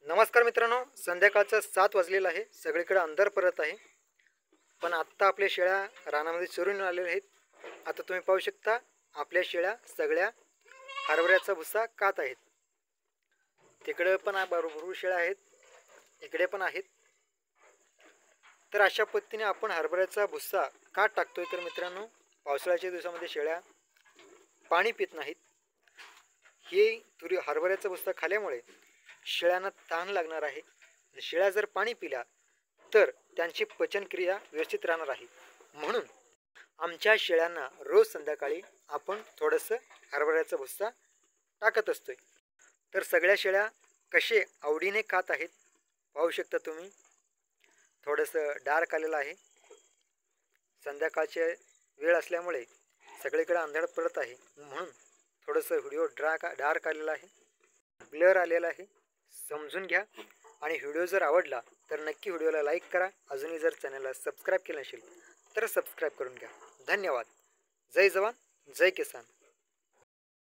नमस्कार मित्रांनो, संध्याकाळचं 7 वाजलेलं आहे. सगळीकडे अंधार पडत आहे. पण आत्ता आपल्या शेळ्या रानामध्ये चरून आलेल्या आहेत. आता तुम्ही पाहू शकता आपल्या शेळ्या सगळ्या हरभऱ्याचा भुसा खात आहेत. तिकडे पण भरपूर शेळ्या आहेत, इकडे पण आहेत. तर अशा पद्धतीने आपण हरभऱ्याचा भुसा का टाकतोय तर मित्रांनो, पावसाळ्याच्या दिवसामध्ये शेळ्या पाणी पित नाहीत. हे हरभऱ्याचा भुसा खाल्यामुळे शेळ्यांना तहान लागणार आहे. शेळ्या जर पाणी पिल्या तर त्यांची पचनक्रिया व्यवस्थित राहणार आहे. म्हणून आमच्या शेळ्यांना रोज संध्याकाळी आपण थोडंसं हरभऱ्याचा भुस्सा टाकत असतोय. तर सगळ्या शेळ्या कसे आवडीने खात आहेत पाहू शकता तुम्ही. थोडंसं डार्क आलेलं आहे. संध्याकाळचे वेळ असल्यामुळे सगळीकडे अंधार पडत आहे, म्हणून थोडंसं व्हिडिओ डार्क आलेला आहे, ब्लर आलेला आहे. समजून घ्या. आणि व्हिडिओ जर आवडला तर नक्की व्हिडिओला लाईक करा. अजूनही जर चॅनलला सबस्क्राईब केलं नसेल तर सबस्क्राईब करून घ्या. धन्यवाद. जय जवान जय किसान.